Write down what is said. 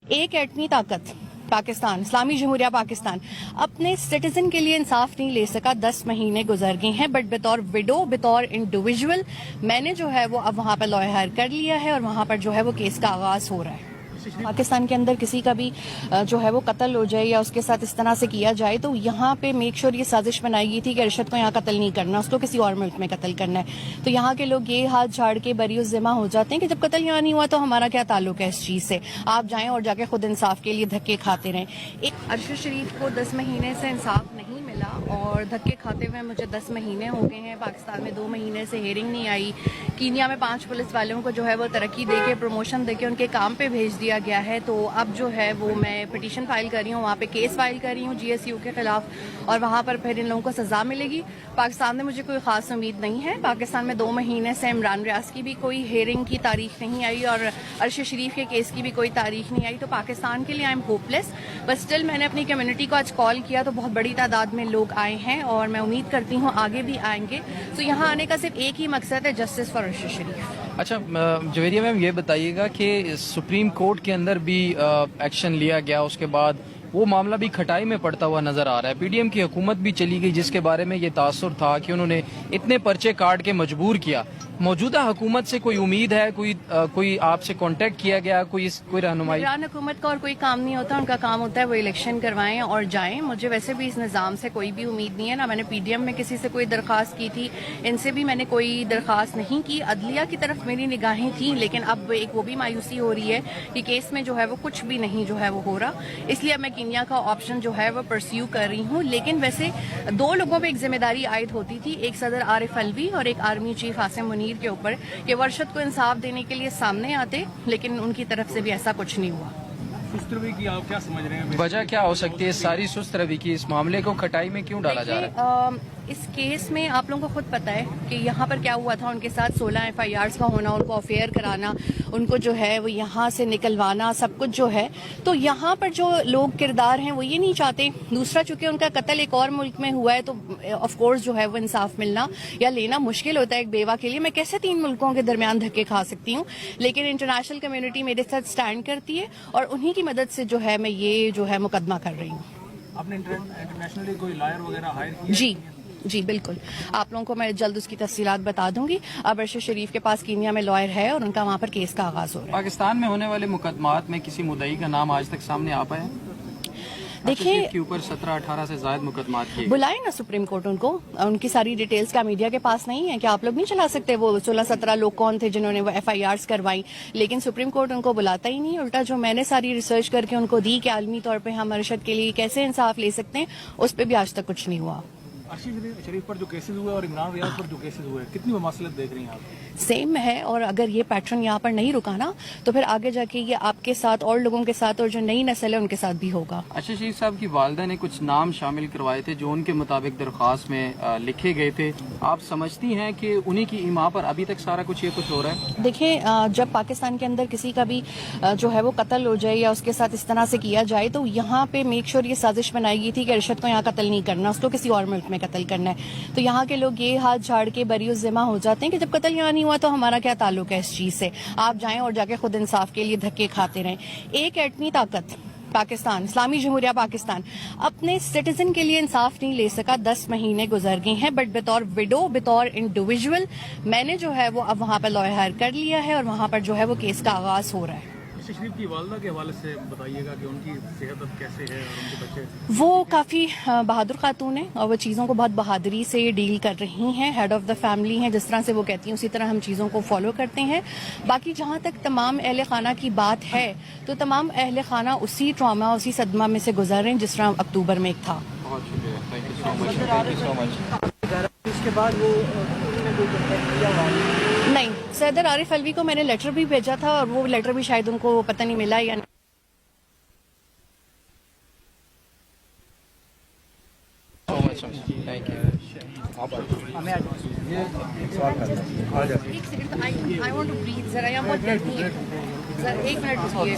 ایک ایٹمی طاقت پاکستان، اسلامی جمہوریہ پاکستان اپنے سٹیزن کے لیے انصاف نہیں لے سکا. 10 مہینے گزر گئے ہیں، بٹ بطور وڈو، بطور انڈیویجول میں نے جو ہے وہ اب وہاں پہ لائر ہائر کر لیا ہے اور وہاں پر جو ہے وہ کیس کا آغاز ہو رہا ہے. پاکستان کے اندر کسی کا بھی جو ہے وہ قتل ہو جائے یا اس کے ساتھ اس طرح سے کیا جائے تو یہاں پہ میک شور یہ سازش بنائی گئی تھی کہ ارشد کو یہاں قتل نہیں کرنا، اس کو کسی اور ملک میں قتل کرنا ہے. تو یہاں کے لوگ یہ ہاتھ جھاڑ کے بری الذمہ ہو جاتے ہیں کہ جب قتل یہاں نہیں ہوا تو ہمارا کیا تعلق ہے اس چیز سے، آپ جائیں اور جا کے خود انصاف کے لیے دھکے کھاتے رہیں. ارشد شریف کو 10 مہینے سے انصاف نہیں ملا اور دھکے کھاتے ہوئے مجھے 10 مہینے ہو گئے ہیں. پاکستان میں 2 مہینے سے ہیئرنگ نہیں آئی. کینیا میں 5 پولیس والوں کو جو ہے وہ ترقی دے کے، پروموشن دے کے ان کے کام پہ بھیج دیا گیا ہے. تو اب جو ہے وہ میں پٹیشن فائل کر رہی ہوں، وہاں پہ کیس فائل کر رہی ہوں GSU کے خلاف، اور وہاں پر پھر ان لوگوں کو سزا ملے گی. پاکستان میں مجھے کوئی خاص امید نہیں ہے. پاکستان میں 2 مہینے سے عمران ریاض کی بھی کوئی ہیئرنگ کی تاریخ نہیں آئی اور ارشد شریف کے کیس کی بھی کوئی تاریخ نہیں آئی. تو پاکستان کے لیے I am hope less. But still میں نے اپنی کمیونٹی کو آج کال کیا تو بہت بڑی تعداد میں لوگ آئے ہیں اور میں امید کرتی ہوں آگے بھی آئیں گے. تو یہاں آنے کا صرف ایک ہی مقصد ہے، جسٹس فار ارشد شریف. اچھا جویریہ میم، یہ بتائیے گا کہ سپریم کورٹ کے اندر بھی ایکشن لیا گیا، اس کے بعد وہ معاملہ بھی کھٹائی میں پڑتا ہوا نظر آ رہا ہے. PDM کی حکومت بھی چلی گئی جس کے بارے میں یہ تاثر تھا کہ انہوں نے اتنے پرچے کاٹ کے مجبور کیا. موجودہ حکومت سے کوئی امید ہے؟ کوئی آپ سے کانٹیکٹ کیا گیا؟ کوئی رہنمائی؟ عمران حکومت کا اور کوئی کام نہیں ہوتا، ان کا کام ہوتا ہے وہ الیکشن کروائیں اور جائیں. مجھے ویسے بھی اس نظام سے کوئی بھی امید نہیں ہے. نہ میں نے PDM میں کسی سے کوئی درخواست کی تھی، ان سے بھی میں نے کوئی درخواست نہیں کی. عدلیہ کی طرف میری نگاہیں تھیں، لیکن اب ایک وہ بھی مایوسی ہو رہی ہے کہ کیس میں جو ہے وہ کچھ بھی نہیں جو ہے وہ ہو رہا. اس لیے اب میں کینیا کا آپشن جو ہے وہ پرسیو کر رہی ہوں. لیکن ویسے 2 لوگوں پہ ایک ذمہ داری عائد ہوتی تھی، ایک صدر عارف الوی اور ایک آرمی چیف عاصم منیر کے اوپر، کہ ارشد کو انصاف دینے کے لیے سامنے آتے، لیکن ان کی طرف سے بھی ایسا کچھ نہیں ہوا. سست روی کی آپ کیا سمجھ رہے ہیں؟ وجہ کیا ہو سکتی ہے ساری سست روی کی؟ اس معاملے کو کھٹائی میں کیوں ڈالا جا رہا ہے؟ اس کیس میں آپ لوگوں کو خود پتا ہے کہ یہاں پر کیا ہوا تھا. ان کے ساتھ 16 FIRs کا ہونا، ان کو افیئر کرانا، ان کو جو ہے وہ یہاں سے نکلوانا، سب کچھ جو ہے. تو یہاں پر جو لوگ کردار ہیں وہ یہ نہیں چاہتے. دوسرا، چونکہ ان کا قتل ایک اور ملک میں ہوا ہے تو آف کورس جو ہے وہ انصاف ملنا یا لینا مشکل ہوتا ہے ایک بیوہ کے لیے. میں کیسے 3 ملکوں کے درمیان دھکے کھا سکتی ہوں؟ لیکن انٹرنیشنل کمیونٹی میرے ساتھ سٹینڈ کرتی ہے اور انہی کی مدد سے جو ہے میں یہ جو ہے مقدمہ کر رہی ہوں. آپ نے انٹرنیشنلی کوئی لائر وغیرہ ہائر کیا؟ جی بالکل. آپ لوگوں کو میں جلد اس کی تفصیلات بتا دوں گی. اب ارشد شریف کے پاس کینیا میں لائر ہے اور ان کا وہاں پر کیس کا آغاز ہو رہا ہے. پاکستان میں ہونے والے مقدمات میں کسی مدعی کا نام آج تک سامنے آ پایا؟ دیکھیں، کے اوپر 17-18 سے زائد مقدمات کیے. بلائیں نا سپریم کورٹ ان کو. ان کی ساری ڈیٹیلز کا میڈیا کے پاس نہیں ہے کہ آپ لوگ نہیں چلا سکتے وہ 16-17 لوگ کون تھے جنہوں نے وہ FIRs کروائی. لیکن سپریم کورٹ ان کو بلاتا ہی نہیں. الٹا جو میں نے ساری ریسرچ کر کے ان کو دی کہ عالمی طور پہ ہم ارشد کے لیے کیسے انصاف لے سکتے ہیں، اس پہ بھی آج تک کچھ نہیں ہوا. ارشد شریف پر جو کیسز ہوئے اور عمران ریاض پر جو کیسز ہوئے، کتنی مماثلت دیکھ رہی ہیں آپ؟ سیم ہے، اور اگر یہ پیٹرن یہاں پر نہیں رکانا تو پھر آگے جا کے یہ آپ کے ساتھ اور لوگوں کے ساتھ اور جو نئی نسل ہے ان کے ساتھ بھی ہوگا. ارشد شریف صاحب کی والدہ نے کچھ نام شامل کروائے تھے جو ان کے مطابق درخواست میں لکھے گئے تھے. آپ سمجھتی ہیں کہ انہی کی ایما پر ابھی تک سارا کچھ ہو رہا ہے؟ دیکھیں، جب پاکستان کے اندر کسی کا بھی جو ہے وہ قتل ہو جائے یا اس کے ساتھ اس طرح سے کیا جائے تو یہاں پہ میک شور یہ سازش بنائی گئی تھی کہ ارشد کو یہاں قتل نہیں کرنا، اس کو کسی اور ملک میں قتل کرنا ہے. تو یہاں کے لوگ یہ ہاتھ جھاڑ کے بری الذمہ ہو جاتے ہیں کہ جب قتل یہاں نہیں ہوا تو ہمارا کیا تعلق ہے اس چیز سے، آپ جائیں اور جا کے خود انصاف کے لیے دھکے کھاتے رہیں. ایک ایٹمی طاقت پاکستان، اسلامی جمہوریہ پاکستان اپنے سٹیزن کے لیے انصاف نہیں لے سکا. 10 مہینے گزر گئے ہیں، بٹ بطور وڈو، بطور انڈیویجول میں نے جو ہے وہ اب وہاں پہ لائر ہائر کر لیا ہے اور وہاں پر جو ہے وہ کیس کا آغاز ہو رہا ہے. شریف کی والدہ کے حوالے سے بتائیے گا کہ ان کی صحت اب کیسے ہے اور ان کے بچے؟ وہ کافی بہادر خاتون ہیں اور وہ چیزوں کو بہت بہادری سے ڈیل کر رہی ہیں. ہیڈ آف دا فیملی ہیں، جس طرح سے وہ کہتی ہیں اسی طرح ہم چیزوں کو فالو کرتے ہیں. باقی جہاں تک تمام اہل خانہ کی بات ہے تو تمام اہل خانہ اسی ٹراما، اسی صدمہ میں سے گزر رہے ہیں جس طرح اکتوبر میں ایک تھا. بہت شکریہ، تھینک یو سو مچ. اس کے بعد وہ نہیں، صدر عارف الوی کو میں نے لیٹر بھی بھیجا تھا اور وہ لیٹر بھی شاید ان کو پتہ نہیں ملا یا تھینک یو. ایک second, I want to breathe ذرا، یا بہت گرمی ہے. سر ایک منٹ رکیے.